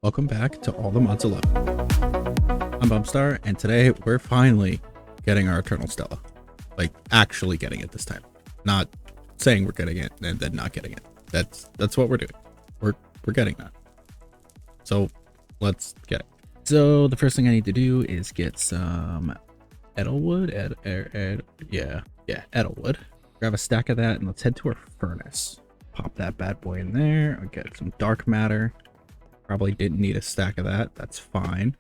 Welcome back to All the Mods 11. I'm Bumstar, and today we're finally getting our Eternal Stella. Like, actually getting it this time. Not saying we're getting it and then not getting it. That's what we're doing. We're getting that. So, let's get it. So, the first thing I need to do is get some Edelwood. Edelwood. Grab a stack of that, and let's head to our furnace. Pop that bad boy in there. I'll get some dark matter. Probably didn't need a stack of that. That's fine.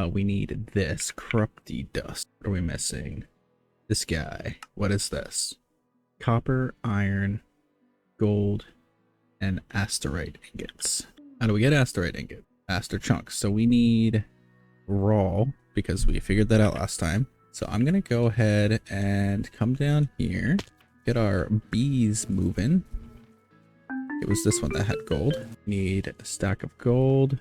We need this corrupty dust. What are we missing? This guy. What is this? Copper, iron, gold, and asterite ingots. How do we get asterite ingot? Aster chunks. So we need raw because we figured that out last time. So I'm gonna go ahead and come down here, get our bees moving. It was this one that had gold. Need a stack of gold,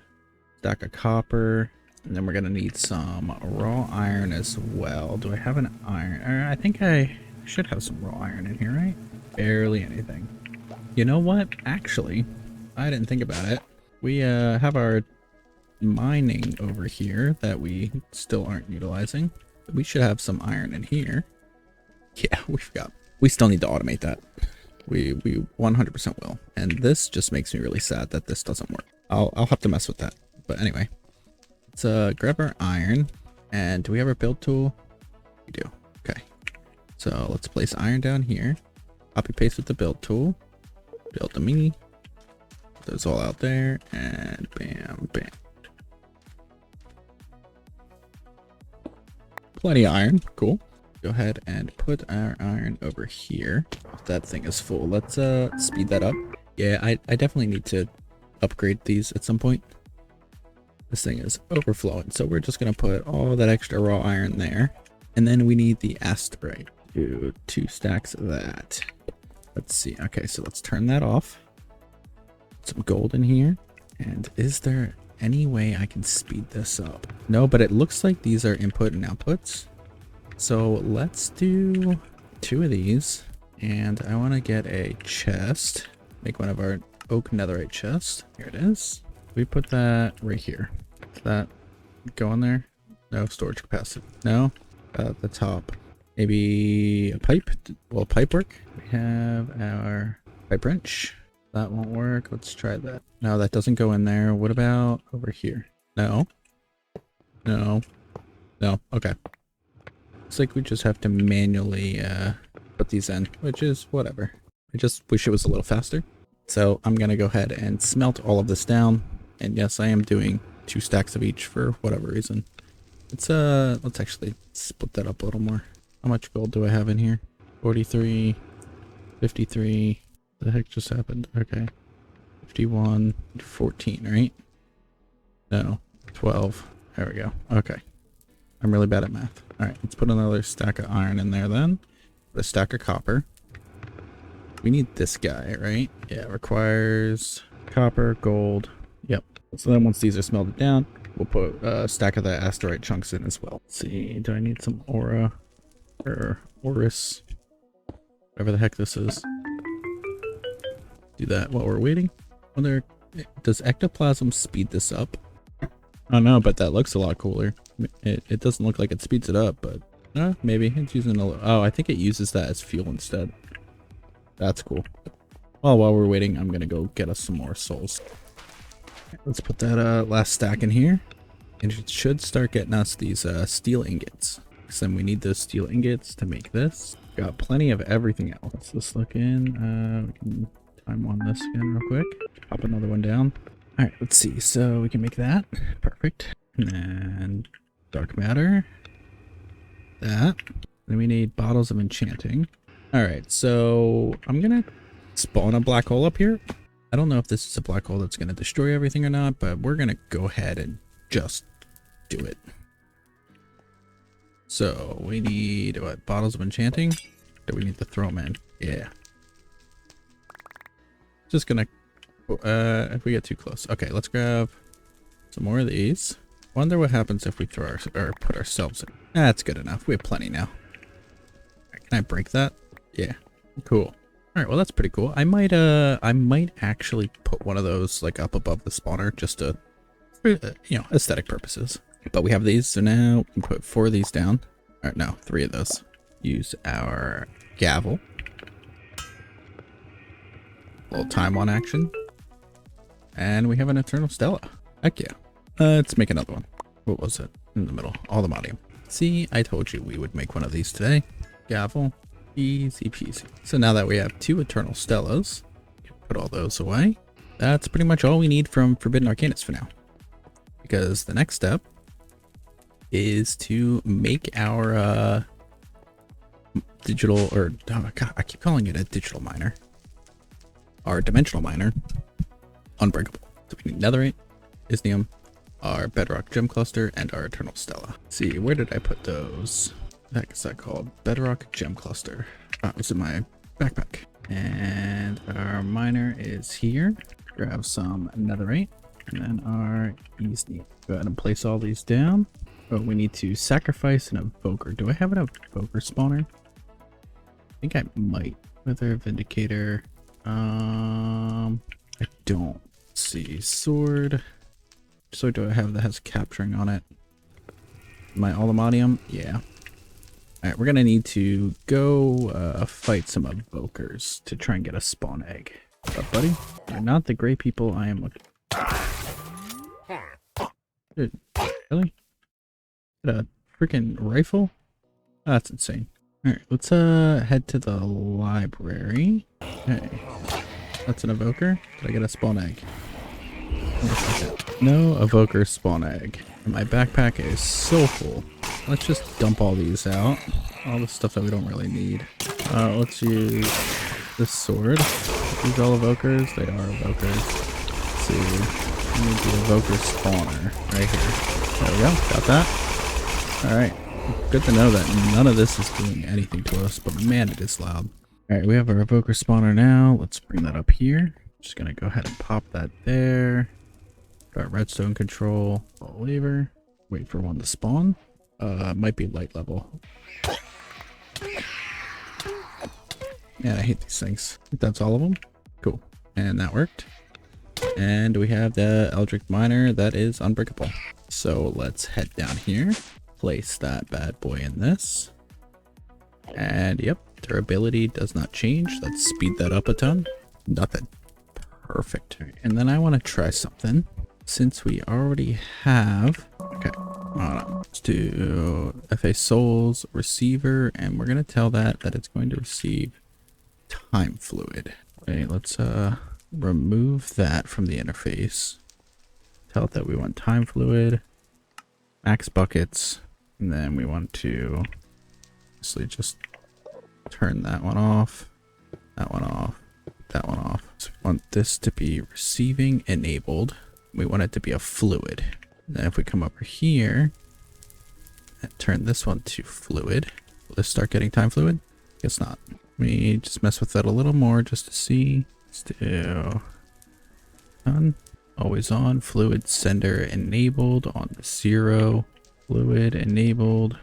stack of copper, and then we're gonna need some raw iron as well. Do I have an iron? I think I should have some raw iron in here, right? Barely anything. You know what? Actually, I didn't think about it. We have our mining over here that we still aren't utilizing. We should have some iron in here. Yeah, we forgot. We still need to automate that. We 100% will. And this just makes me really sad that this doesn't work. I'll have to mess with that. But anyway, let's grab our iron. And do we have our build tool? We do. Okay. So let's place iron down here. Copy paste with the build tool. Build the mini. Put those all out there. And bam, bam. Plenty of iron. Cool. Go ahead and put our iron over here. That thing is full. Let's speed that up. Yeah, I definitely need to upgrade these at some point. This thing is overflowing, so we're just gonna put all that extra raw iron there. And then we need the asterite. Do 2 stacks of that. Let's see. Okay, so let's turn that off. Some gold in here. And is there any way I can speed this up? No, but it looks like these are input and outputs. So let's do 2 of these, and I want to get a chest, make one of our oak netherite chests. Here it is. We put that right here. Does that go in there? No storage capacity. No, at the top. Maybe a pipe. Will a pipe work? We have our pipe wrench. That won't work. Let's try that. No, that doesn't go in there. What about over here? No. No. No. Okay. Looks like we just have to manually put these in, which is whatever. I just wish it was a little faster. So I'm gonna go ahead and smelt all of this down. And yes, I am doing 2 stacks of each for whatever reason. Let's actually split that up a little more. How much gold do I have in here? 43, 53. What the heck just happened? Okay. 51, 14, right? No, 12. There we go. Okay. I'm really bad at math. Alright, let's put another stack of iron in there then. Put a stack of copper. We need this guy, right? Yeah, it requires copper, gold. Yep. So then once these are smelted down, we'll put a stack of the asterite chunks in as well. Let's see, do I need some aura? Or Oris? Whatever the heck this is. Do that while we're waiting. Does ectoplasm speed this up? I don't know, but that looks a lot cooler. It doesn't look like it speeds it up, but maybe it's using a little. Oh, I think it uses that as fuel instead. That's cool. Well, while we're waiting, I'm gonna go get us some more souls. Let's put that last stack in here, and it should start getting us these steel ingots. Because then we need those steel ingots to make this. Got plenty of everything else. Let's look in. We can time on this again real quick. Pop another one down. All right, let's see. So we can make that. Perfect. And then dark matter. That. Then we need bottles of enchanting. All right, so I'm going to spawn a black hole up here. I don't know if this is a black hole that's going to destroy everything or not, but we're going to go ahead and just do it. So we need, what, bottles of enchanting? Do we need to throw them in? Yeah. Just going to, if we get too close. Okay, let's grab some more of these. Wonder what happens if we throw or put ourselves in. That's good enough. We have plenty now. Right, can I break that? Yeah. Cool. All right. Well, that's pretty cool. I might actually put one of those like up above the spawner just to for, aesthetic purposes. But we have these, so now we can put 4 of these down. Or no, 3 of those. Use our gavel. A little time on action. And we have an Eternal Stella. Heck yeah. Let's make another one. What was it? In the middle. Allthemodium. See, I told you we would make one of these today. Gavel. Easy peasy. So now that we have 2 Eternal Stellas, put all those away. That's pretty much all we need from Forbidden Arcanus for now. Because the next step is to make our digital, or oh God, I keep calling it a digital miner. Our dimensional miner, Unbreakable. So we need Netherite, Isnium, our Bedrock Gem Cluster, and our Eternal Stella. Let's see, where did I put those? What the heck is that called? Bedrock Gem Cluster. Oh, it was in my backpack. And our miner is here. Grab some Netherite, and then our Isnium. Go ahead and place all these down. Oh, we need to sacrifice an evoker. Do I have an evoker spawner? I think I might. Wither Vindicator. I don't see. Sword. So do I have that has capturing on it? My Allthemodium? Yeah. Alright, we're gonna need to go fight some evokers to try and get a spawn egg. What's up, buddy? You're not the great people I am looking for. Dude, really? A freaking rifle? Oh, that's insane. Alright, let's head to the library. Okay. That's an evoker. Did I get a spawn egg? No evoker spawn egg. And my backpack is so full. Let's just dump all these out. All the stuff that we don't really need. Let's use this sword. These all evokers? They are evokers. Let's see. We need the evoker spawner right here. There we go. Got that. Alright, good to know that none of this is doing anything to us, but man, it is loud. Alright, we have our evoker spawner now. Let's bring that up here. Just gonna go ahead and pop that there. Got redstone control, lever. Wait for one to spawn. Might be light level. Yeah, I hate these things. I think that's all of them. Cool. And that worked. And we have the Eldritch Miner that is unbreakable. So let's head down here. Place that bad boy in this. And yep, durability does not change. Let's speed that up a ton. Nothing. Perfect. And then I want to try something. Since we already have... Okay, let's do FA Souls Receiver, and we're going to tell that it's going to receive Time Fluid. Okay, let's remove that from the interface. Tell it that we want Time Fluid, max buckets, and then we want to actually just turn that one off, that one off, that one off. So we want this to be receiving enabled. We want it to be a fluid. And then if we come over here and turn this one to fluid, will this start getting time fluid? Guess not. Let me just mess with that a little more just to see. Let's do done. Always on. Fluid sender enabled on 0. Fluid enabled.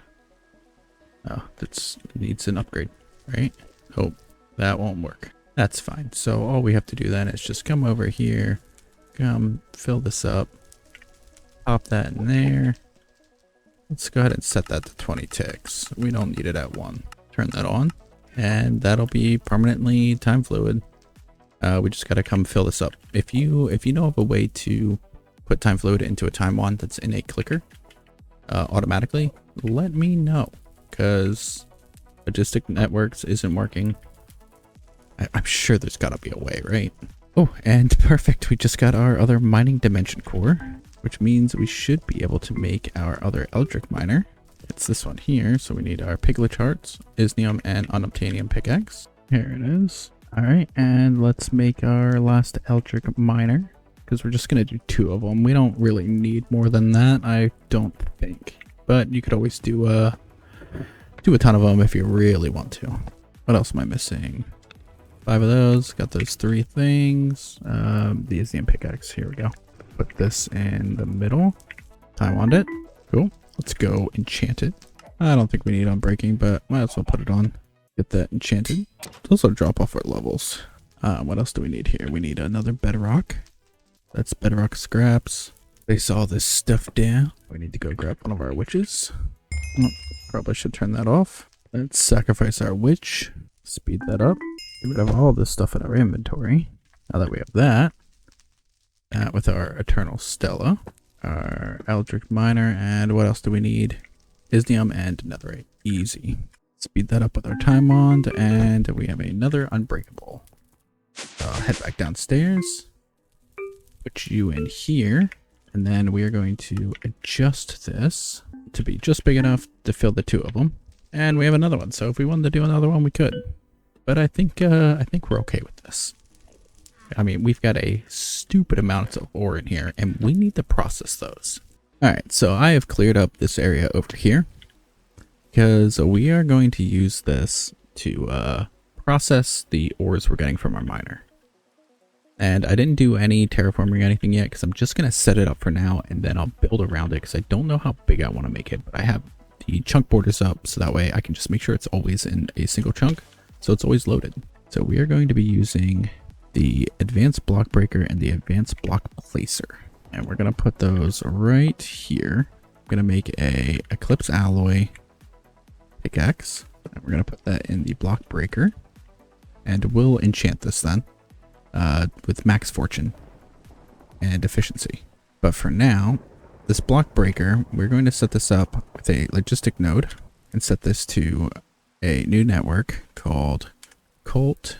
Oh, that needs an upgrade, right? Oh, that won't work. That's fine. So all we have to do then is just come over here, come fill this up, pop that in there. Let's go ahead and set that to 20 ticks. We don't need it at 1. Turn that on, and that'll be permanently time fluid. We just gotta come fill this up. If you know of a way to put time fluid into a time wand that's in a clicker automatically, let me know, because Logistic Networks isn't working. I'm sure there's gotta be a way, right? Oh, and perfect. We just got our other mining dimension core, which means we should be able to make our other Eldritch Miner. It's this one here. So we need our Piglet Hearts, Isnium, and Unobtainium pickaxe. Here it is. All right, and let's make our last Eldritch Miner, because we're just gonna do 2 of them. We don't really need more than that, I don't think. But you could always do a ton of them if you really want to. What else am I missing? 5 of those. Got those 3 things. The Isnium pickaxe. Here we go. Put this in the middle. Time on it. Cool. Let's go enchant it. I don't think we need Unbreaking, but might as well put it on. Get that enchanted. Let's also drop off our levels. What else do we need here? We need another bedrock. That's bedrock scraps. Place all this stuff down. We need to go grab one of our witches. Oh, probably should turn that off. Let's sacrifice our witch. Speed that up. Get rid of all this stuff in our inventory. Now that we have that with our Eternal Stella, our Eldritch Miner, and what else do we need? Isnium and Netherite. Easy. Speed that up with our Time Wand, and we have another Unbreakable. Head back downstairs. Put you in here, and then we are going to adjust this to be just big enough to fill the two of them. And we have another one, so if we wanted to do another one, we could. But I think we're okay with this. I mean, we've got a stupid amount of ore in here, and we need to process those. Alright, so I have cleared up this area over here, because we are going to use this to process the ores we're getting from our miner. And I didn't do any terraforming or anything yet, because I'm just going to set it up for now, and then I'll build around it, because I don't know how big I want to make it, but I have the chunk borders up, so that way I can just make sure it's always in a single chunk, so it's always loaded. So we are going to be using the advanced block breaker and the advanced block placer, and we're going to put those right here. I'm going to make a eclipse alloy pickaxe, and we're going to put that in the block breaker, and we'll enchant this then with max fortune and efficiency. But for now, this block breaker, we're going to set this up with a logistic node and set this to a new network called Cult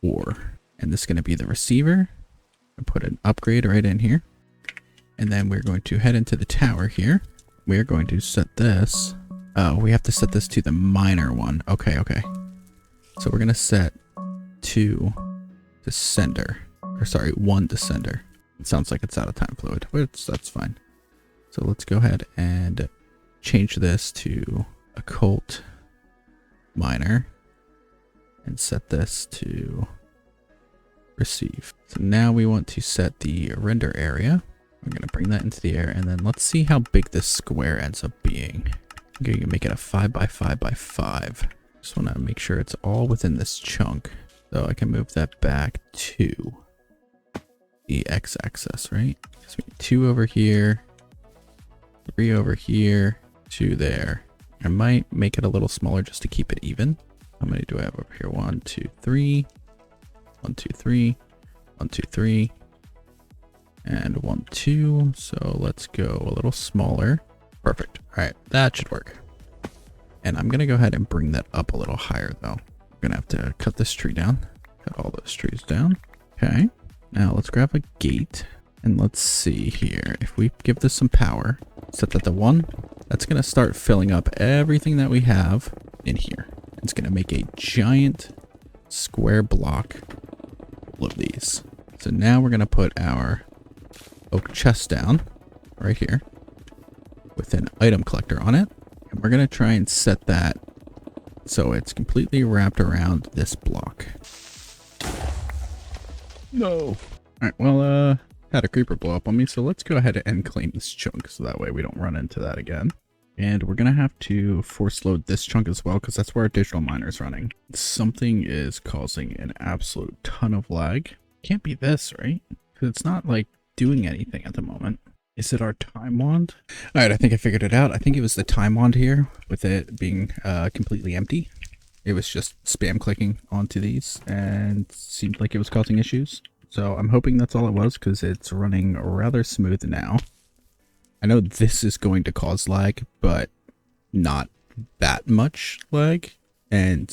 Ore. And this is going to be the receiver. I'll put an upgrade right in here. And then we're going to head into the tower here. We are going to set this. We have to set this to the miner one. Okay. So we're going to set 2 to sender. Or sorry, 1 to sender. It sounds like it's out of time fluid, but that's fine. So let's go ahead and change this to occult miner and set this to receive. So now we want to set the render area. We're going to bring that into the air, and then let's see how big this square ends up being. Okay, you can make it a 5 by 5 by 5. Just want to make sure it's all within this chunk. So I can move that back to the x-axis, right? So 2 over here, 3 over here, 2 there. I might make it a little smaller just to keep it even. How many do I have over here? 1, 2, 3. 1, 2, 3. 1, 2, 3. And 1, 2. So let's go a little smaller. Perfect. All right, that should work. And I'm gonna go ahead and bring that up a little higher though. I'm gonna have to cut this tree down. Cut all those trees down. Okay. Now let's grab a gate and let's see here. If we give this some power, set that to 1, that's going to start filling up everything that we have in here. It's going to make a giant square block full of these. So now we're going to put our oak chest down right here with an item collector on it. And we're going to try and set that so it's completely wrapped around this block. No. Alright, well, had a creeper blow up on me, so let's go ahead and claim this chunk so that way we don't run into that again. And we're gonna have to force load this chunk as well because that's where our digital miner is running. Something is causing an absolute ton of lag. Can't be this, right? Because it's not like doing anything at the moment. Is it our time wand? Alright, I think I figured it out. I think it was the time wand here with it being completely empty. It was just spam clicking onto these and seemed like it was causing issues. So I'm hoping that's all it was because it's running rather smooth now. I know this is going to cause lag, but not that much lag. And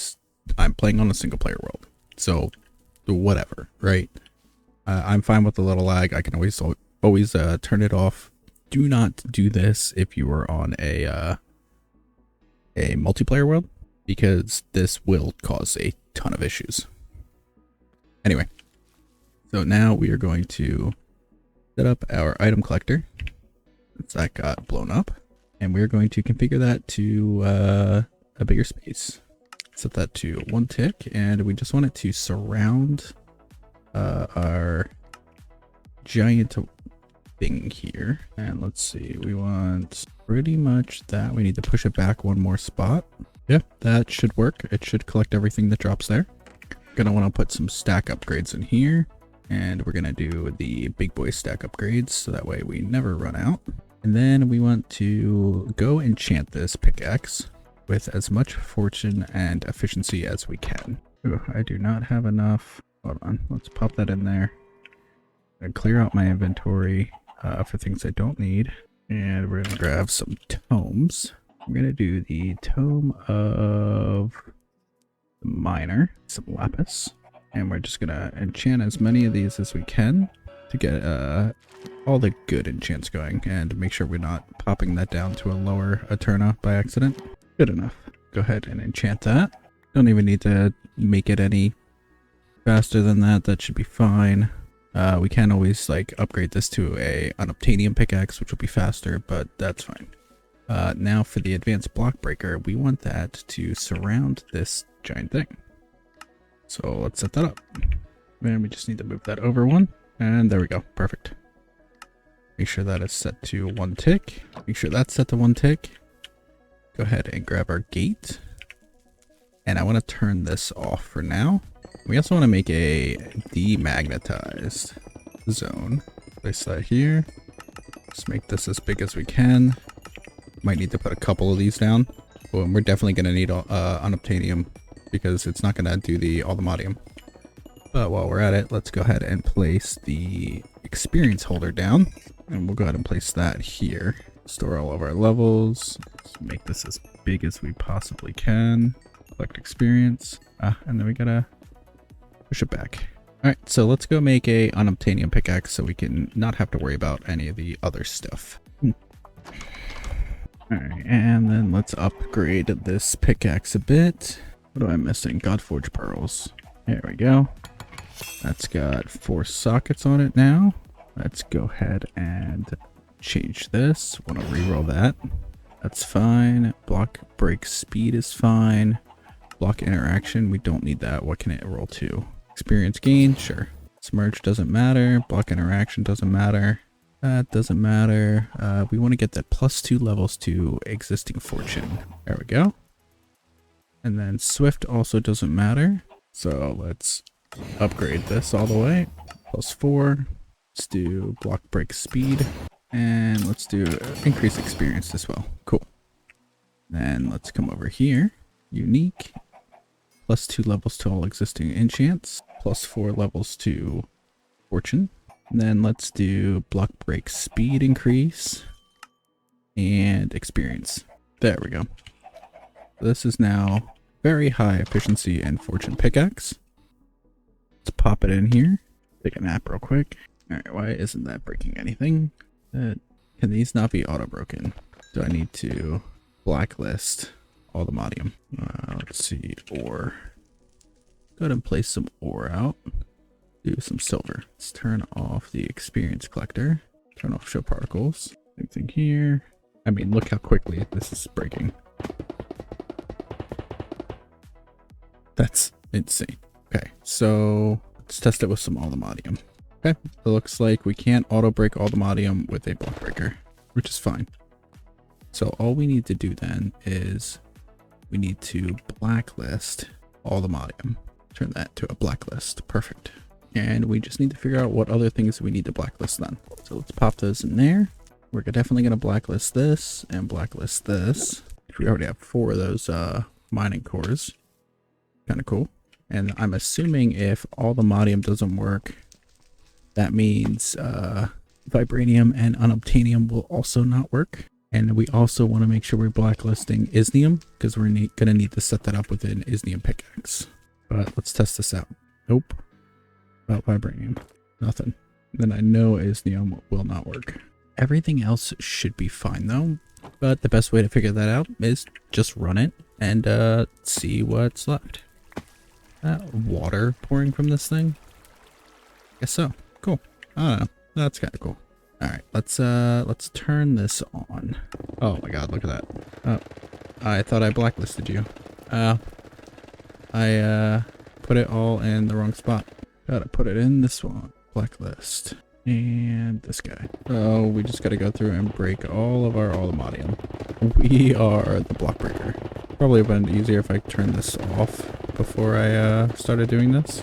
I'm playing on a single player world. So whatever, right? I'm fine with a little lag. I can always turn it off. Do not do this if you are on a multiplayer world, because this will cause a ton of issues. Anyway, so now we are going to set up our item collector. That got blown up, and we're going to configure that to a bigger space. Set that to 1 tick, and we just want it to surround our giant thing here. And let's see, we want pretty much that. We need to push it back 1 more spot. Yeah, that should work. It should collect everything that drops there. Gonna want to put some stack upgrades in here, And we're gonna do the big boy stack upgrades so that way we never run out. And then we want to go enchant this pickaxe with as much fortune and efficiency as we can. Ooh, I do not have enough. Hold on, let's pop that in there. And clear out my inventory for things I don't need. And we're gonna grab some tomes. I'm gonna do the tome of the miner, some lapis. And we're just gonna enchant as many of these as we can to get all the good enchants going and make sure we're not popping that down to a lower Eterna by accident. Good enough. Go ahead and enchant that. Don't even need to make it any faster than that. That should be fine. We can always like upgrade this to a unobtainium pickaxe, which will be faster, but that's fine. Now for the advanced block breaker, we want that to surround this giant thing. So let's set that up. And we just need to move that over one. And there we go. Perfect. Make sure that is set to 1 tick. Make sure that's set to 1 tick. Go ahead and grab our gate. And I want to turn this off for now. We also want to make a demagnetized zone. Place that here. Just make this as big as we can. Might need to put a couple of these down. Well, we're definitely going to need unobtainium because it's not going to do the allthemodium. But while we're at it, let's go ahead and place the experience holder down. And we'll go ahead and place that here. Store all of our levels. Let's make this as big as we possibly can. Collect experience. And then we gotta push it back. Alright, so let's go make a unobtainium pickaxe so we can not have to worry about any of the other stuff. Alright, and then let's upgrade this pickaxe a bit. What am I missing? Godforge pearls. There we go. That's got 4 sockets on it now. Let's go ahead and change this. Want to reroll that. That's fine. Block break speed is fine. Block interaction, we don't need that. What can it roll to? Experience gain, sure. Submerge doesn't matter. Block interaction doesn't matter. That doesn't matter. We want to get that +2 levels to existing fortune. There we go. And then swift also doesn't matter. So let's upgrade this all the way. +4. Let's do block break speed. And let's do increase experience as well. Cool. Then let's come over here. Unique. +2 levels to all existing enchants. +4 levels to fortune. And then let's do block break speed increase. And experience. There we go. This is now very high efficiency and fortune pickaxe. Let's pop it in here. Take a nap real quick. Alright, why isn't that breaking anything? Can these not be auto broken? Do I need to blacklist allthemodium? Let's see, ore. Go ahead and place some ore out. Do some silver. Let's turn off the experience collector. Turn off show particles. Same thing here. I mean, look how quickly this is breaking. That's insane. Okay, so let's test it with some allthemodium. Okay, it looks like we can't auto break allthemodium with a block breaker, which is fine. So all we need to do then is we need to blacklist allthemodium. Turn that to a blacklist. Perfect. And we just need to figure out what other things we need to blacklist then. So let's pop those in there. We're definitely going to blacklist this and blacklist this. We already have 4 of those mining cores. Kind of cool. And I'm assuming if allthemodium doesn't work, that means vibranium and unobtainium will also not work. And we also want to make sure we're blacklisting isnium because we're going to need to set that up with an isnium pickaxe. But let's test this out. Nope. About vibranium. Nothing. Then I know isnium will not work. Everything else should be fine though. But the best way to figure that out is just run it and see what's left. Water pouring from this thing? Guess so. Cool. I don't know. That's kind of cool. All right, let's turn this on. Oh my God, look at that. Oh, I thought I blacklisted you. I put it all in the wrong spot. Gotta put it in this one. Blacklist. And this guy. So we just gotta go through and break all of our allthemodium. We are the block breaker. Probably would have been easier if I turned this off before I started doing this.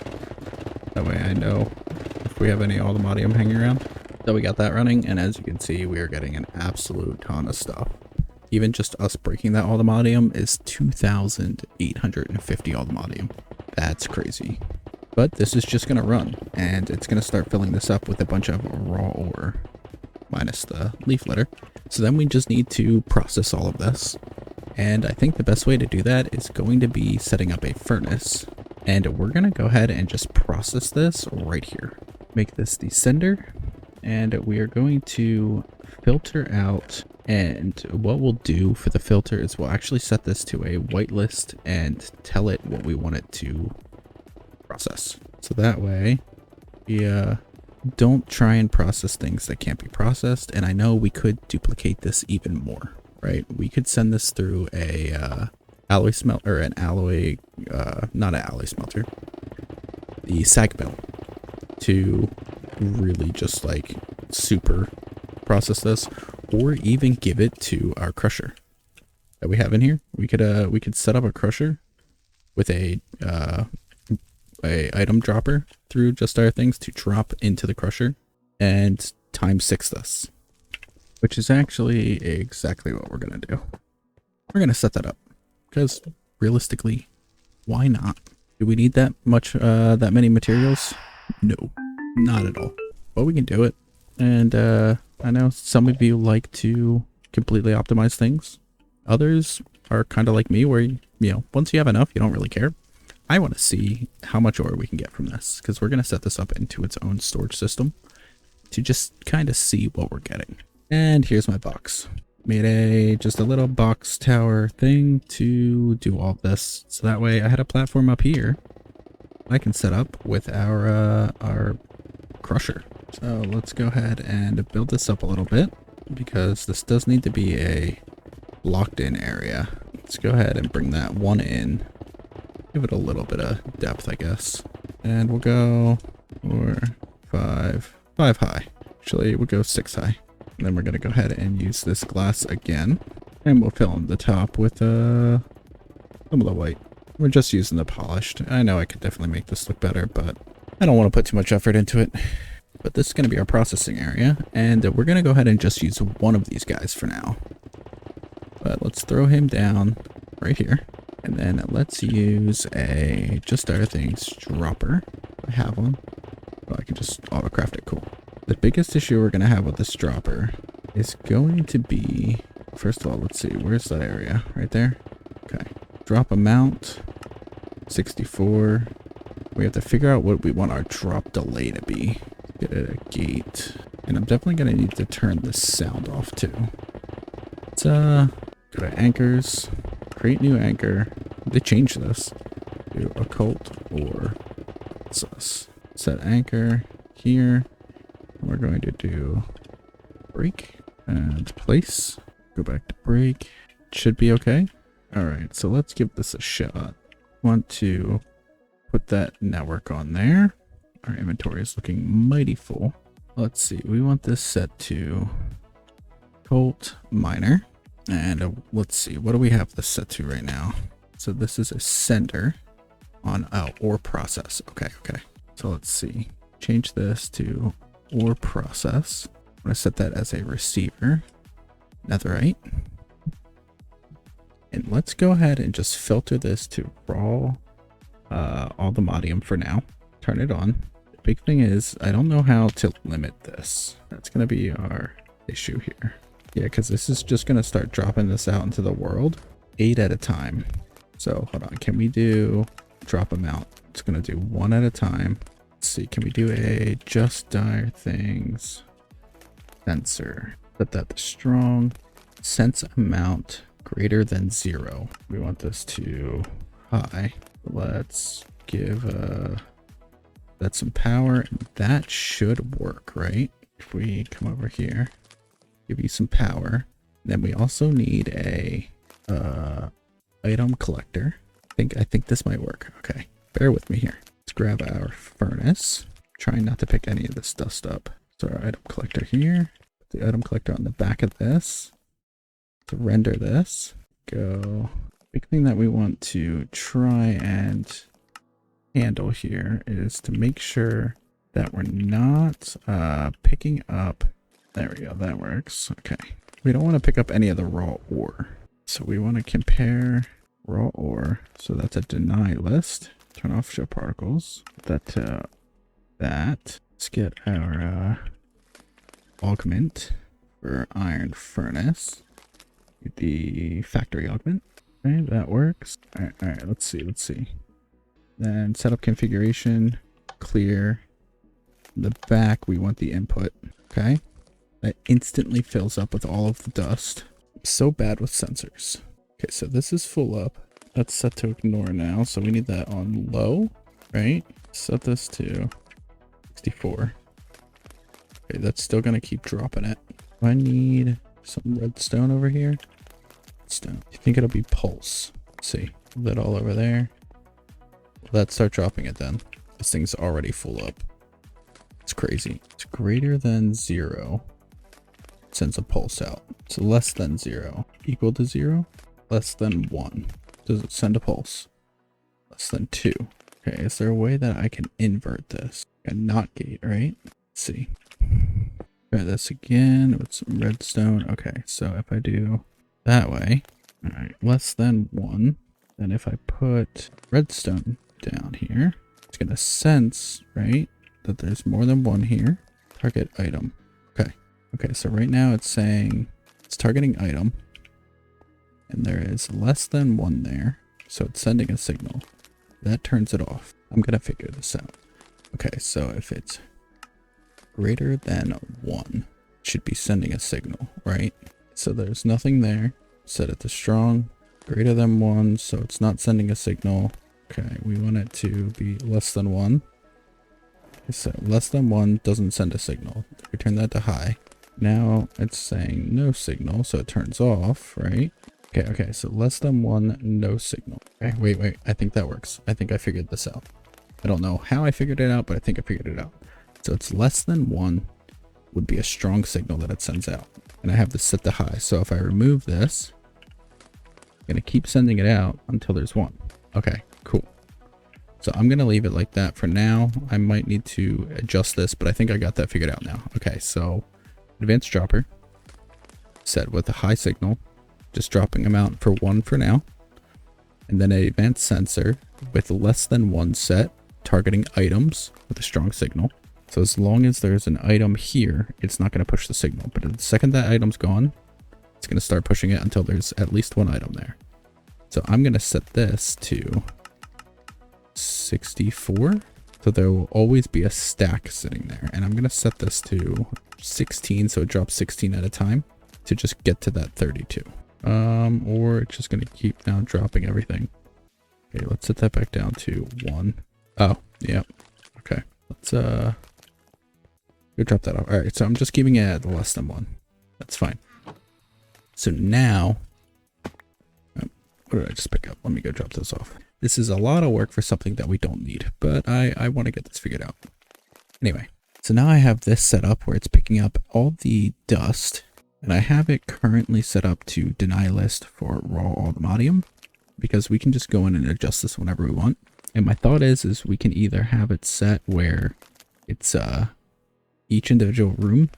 That way I know if if we have any aldermodium hanging around. So we got that running, and as you can see, we are getting an absolute ton of stuff. Even just us breaking that aldermodium is 2,850 aldermodium. That's crazy. But this is just going to run, and it's going to start filling this up with a bunch of raw ore, minus the leaf litter. So then we just need to process all of this. And I think the best way to do that is going to be setting up a furnace. And we're going to go ahead and just process this right here. Make this the sender. And we are going to filter out. And what we'll do for the filter is we'll actually set this to a whitelist and tell it what we want it to process. So that way we don't try and process things that can't be processed. And I know we could duplicate this even more, right? We could send this through a alloy smelter, or an alloy, not an alloy smelter, the sag mill, to really just like super process this, or even give it to our crusher that we have in here. We could set up a crusher with a item dropper through JustDireThings to drop into the crusher and ×6 this, which is actually exactly what we're gonna do. We're gonna set that up because realistically, why not? Do we need that much, that many materials? No, not at all. But we can do it. And I know some of you like to completely optimize things. Others are kind of like me, where you know, once you have enough, you don't really care. I want to see how much ore we can get from this, because we're going to set this up into its own storage system to just kind of see what we're getting. And here's my box. Made just a little box tower thing to do all this. So that way I had a platform up here I can set up with our crusher. So let's go ahead and build this up a little bit, because this does need to be a locked in area. Let's go ahead and bring that one in. Give it a little bit of depth, I guess. And we'll go 4, 5 high. Actually, we'll go 6 high. And then we're going to go ahead and use this glass again. And we'll fill in the top with some of the white. We're just using the polished. I know I could definitely make this look better, but I don't want to put too much effort into it. But this is going to be our processing area. And we're going to go ahead and just use one of these guys for now. But let's throw him down right here. And then let's use a JustDireThings dropper. I have one. Well, I can just auto-craft it. Cool. The biggest issue we're going to have with this dropper is going to be, first of all, let's see. Where's that area? Right there? Okay. Drop amount, 64. We have to figure out what we want our drop delay to be. Get a gate. And I'm definitely going to need to turn the sound off too. Let's go to anchors. Create new anchor. They changed this. Do occult or set anchor here. We're going to do break and place. Go back to break. Should be okay. All right, so let's give this a shot. Want to put that network on there. Our inventory is looking mighty full. Let's see. We want this set to occult miner. And let's see, what do we have this set to right now? So this is a sender on ore process. Okay. So let's see. Change this to ore process. I'm going to set that as a receiver. Netherite. And let's go ahead and just filter this to raw aldermodium for now. Turn it on. The big thing is, I don't know how to limit this. That's going to be our issue here. Yeah, because this is just going to start dropping this out into the world 8 at a time. So hold on, can we do drop amount? It's going to do 1 at a time. Let's see, can we do a JustDireThings sensor? Set that to strong. Sense amount greater than 0. We want this to high. Let's give that some power. That should work, right? If we come over here. Give you some power. Then we also need a item collector. I think this might work. Okay, bear with me here. Let's grab our furnace. Trying not to pick any of this dust up. So our item collector here. Put the item collector on the back of this. To render this. Go. Big thing that we want to try and handle here is to make sure that we're not picking up. There we go, that works. Okay. We don't want to pick up any of the raw ore. So we want to compare raw ore. So that's a deny list. Turn off show particles. Put that to that. Let's get our augment for iron furnace. The factory augment. Okay, that works. All right, let's see. Then setup configuration, clear. In the back, we want the input. Okay. That instantly fills up with all of the dust. I'm so bad with sensors. Okay, so this is full up. That's set to ignore now. So we need that on low, right? Set this to 64. Okay, that's still going to keep dropping it. I need some redstone over here. Redstone. I think it'll be pulse. Let's see. That all over there. Let's start dropping it then. This thing's already full up. It's crazy. It's greater than 0. Sends a pulse out. So less than 0. Equal to 0. Less than 1. Does it send a pulse? Less than 2. Okay, is there a way that I can invert this? A NOT gate, right? Let's see. Try this again with some redstone. Okay, so if I do that way, all right, less than 1. Then if I put redstone down here, it's going to sense, right, that there's more than 1 here. Target item. Okay. Okay, so right now it's saying it's targeting item. And there is less than 1 there. So it's sending a signal. That turns it off. I'm going to figure this out. Okay, so if it's greater than 1, it should be sending a signal, right? So there's nothing there. Set it to strong. Greater than 1, so it's not sending a signal. Okay, we want it to be less than 1. So less than 1 doesn't send a signal. We turn that to high. Now it's saying no signal, so it turns off, right? Okay, so less than 1, no signal. Okay, wait, I think that works. I think I figured this out. I don't know how I figured it out, but I think I figured it out. So it's less than 1 would be a strong signal that it sends out. And I have this set to high. So if I remove this, I'm going to keep sending it out until there's 1. Okay, cool. So I'm going to leave it like that for now. I might need to adjust this, but I think I got that figured out now. Okay, so advanced dropper set with a high signal, just dropping them out for 1 for now. And then an advanced sensor with less than 1 set, targeting items with a strong signal. So as long as there's an item here, it's not going to push the signal. But the second that item's gone, it's going to start pushing it until there's at least 1 item there. So I'm going to set this to 64. So there will always be a stack sitting there. And I'm going to set this to 16, so it drops 16 at a time to just get to that 32. Or it's just going to keep now dropping everything. Okay, let's set that back down to 1. Oh, yeah. Okay, let's go drop that off. All right, so I'm just keeping it at less than 1. That's fine. So now, what did I just pick up? Let me go drop this off. This is a lot of work for something that we don't need, but I want to get this figured out. Anyway, so now I have this set up where it's picking up all the dust, and I have it currently set up to deny list for raw aluminium, because we can just go in and adjust this whenever we want. And my thought is we can either have it set where it's each individual room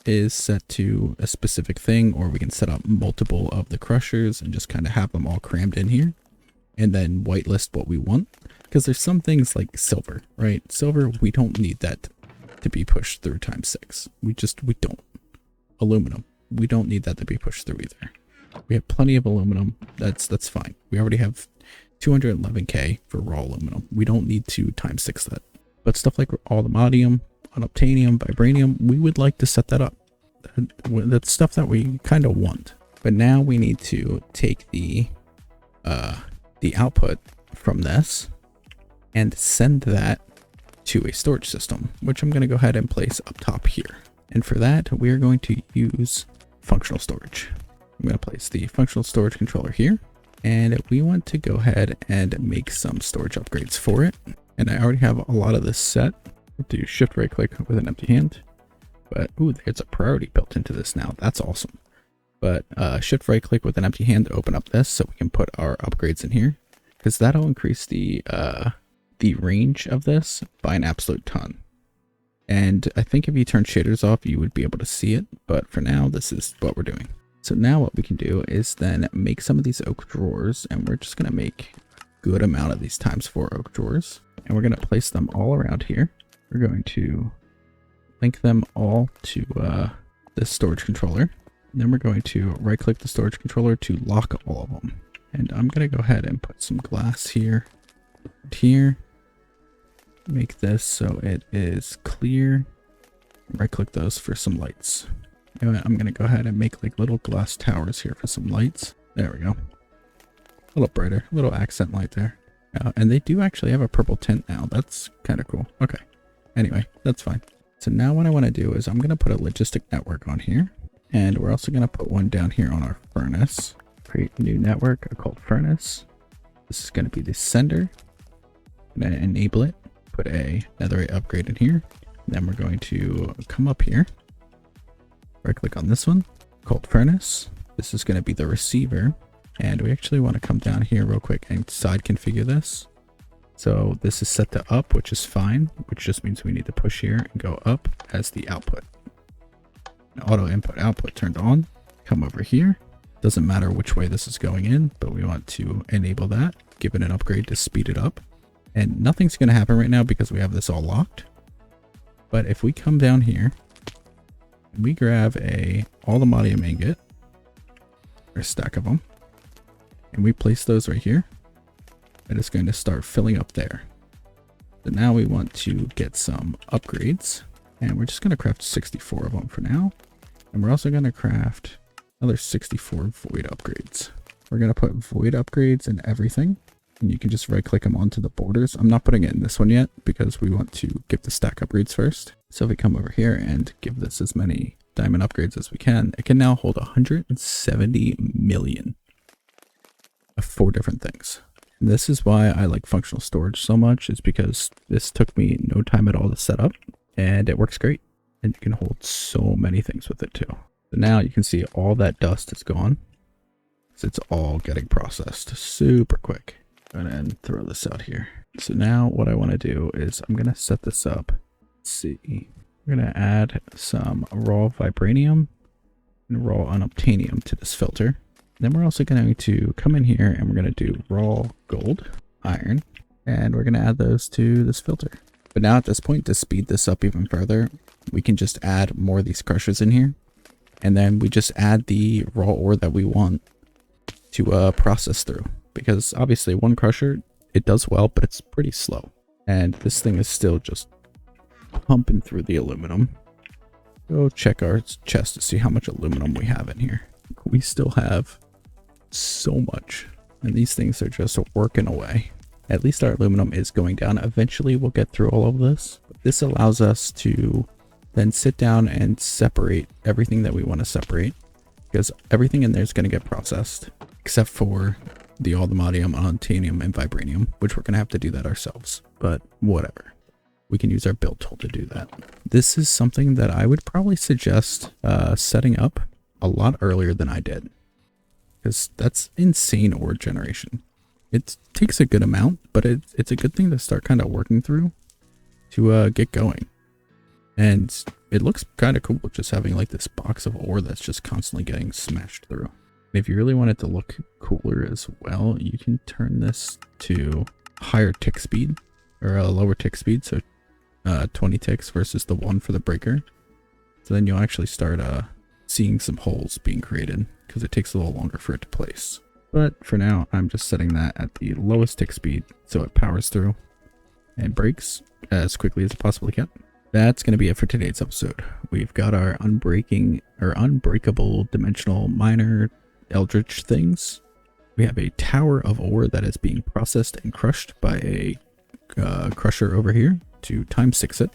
is set to a specific thing, or we can set up multiple of the crushers and just kind of have them all crammed in here and then whitelist what we want. Because there's some things like silver, right? Silver, we don't need that to be pushed through ×6. We don't. Aluminum, we don't need that to be pushed through either. We have plenty of aluminum. That's fine. We already have 211k for raw aluminum. We don't need to ×6 that. But stuff like aluminium, unobtainium, vibranium, we would like to set that up. That's stuff that we kind of want. But now we need to take the output from this and send that to a storage system, which I'm going to go ahead and place up top here. And for that, we're going to use functional storage. I'm going to place the functional storage controller here, and we want to go ahead and make some storage upgrades for it. And I already have a lot of this set. I'll do shift right click with an empty hand, but ooh, there's a priority built into this now. That's awesome. But shift right click with an empty hand to open up this so we can put our upgrades in here, because that'll increase the range of this by an absolute ton. And I think if you turn shaders off, you would be able to see it. But for now, this is what we're doing. So now what we can do is then make some of these oak drawers, and we're just going to make a good amount of these ×4 oak drawers. And we're going to place them all around here. We're going to link them all to this storage controller. And then we're going to right click the storage controller to lock all of them. And I'm going to go ahead and put some glass here and here. Make this so it is clear. Right click those for some lights. And I'm going to go ahead and make like little glass towers here for some lights. There we go. A little brighter, a little accent light there. And they do actually have a purple tint now. That's kind of cool. Okay. Anyway, that's fine. So now what I want to do is I'm going to put a logistic network on here. And we're also going to put one down here on our furnace. Create a new network called furnace. This is going to be the sender. I'm going to enable it. Put a netherite upgrade in here. Then we're going to come up here. Right click on this one called furnace. This is going to be the receiver. And we actually want to come down here real quick and side configure this. So this is set to up, which is fine, which just means we need to push here and go up as the output. Auto input output turned on. Come over here. Doesn't matter which way this is going in, but we want to enable that, give it an upgrade to speed it up. And nothing's going to happen right now because we have this all locked. But if we come down here, we grab all the modium ingot, or a stack of them, and we place those right here, and it's going to start filling up there. So now we want to get some upgrades, and we're just going to craft 64 of them for now. And we're also going to craft another 64 void upgrades. We're going to put void upgrades in everything. And you can just right click them onto the borders. I'm not putting it in this one yet because we want to give the stack upgrades first. So if we come over here and give this as many diamond upgrades as we can, it can now hold 170 million of 4 different things. And this is why I like functional storage so much, is because this took me no time at all to set up and it works great. And you can hold so many things with it too. So now you can see all that dust is gone. So it's all getting processed super quick. And then throw this out here. So now what I want to do is I'm going to set this up. Let's see. We're going to add some raw vibranium and raw unobtainium to this filter. Then we're also going to come in here and we're going to do raw gold, iron, and we're going to add those to this filter. But now at this point, to speed this up even further, we can just add more of these crushers in here. And then we just add the raw ore that we want to process through. Because obviously one crusher, it does well, but it's pretty slow. And this thing is still just pumping through the aluminum. Go check our chest to see how much aluminum we have in here. We still have so much. And these things are just working away. At least our aluminum is going down. Eventually we'll get through all of this. But this allows us to then sit down and separate everything that we want to separate. Because everything in there is going to get processed. Except for all the modium, unobtainium, and vibranium, which we're going to have to do that ourselves, but whatever. We can use our build tool to do that. This is something that I would probably suggest setting up a lot earlier than I did, because that's insane ore generation. It takes a good amount, but it's a good thing to start kind of working through to get going. And it looks kind of cool just having like this box of ore that's just constantly getting smashed through. If you really want it to look cooler as well, you can turn this to higher tick speed or a lower tick speed. So 20 ticks versus the 1 for the breaker. So then you'll actually start seeing some holes being created because it takes a little longer for it to place. But for now, I'm just setting that at the lowest tick speed so it powers through and breaks as quickly as it possibly can. That's going to be it for today's episode. We've got our unbreakable dimensional miner eldritch things. We have a tower of ore that is being processed and crushed by a crusher over here to ×6 it.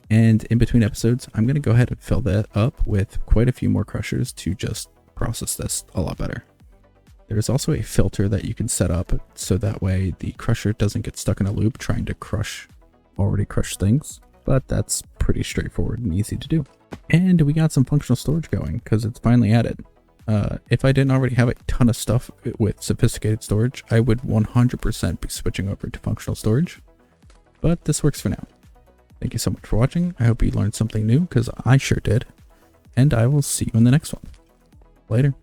And in between episodes, I'm going to go ahead and fill that up with quite a few more crushers to just process this a lot better. There's also a filter that you can set up so that way the crusher doesn't get stuck in a loop trying to crush already crushed things. But that's pretty straightforward and easy to do. And we got some functional storage going because it's finally added. If I didn't already have a ton of stuff with sophisticated storage, I would 100% be switching over to functional storage, but this works for now. Thank you so much for watching. I hope you learned something new, because I sure did. And I will see you in the next one. Later.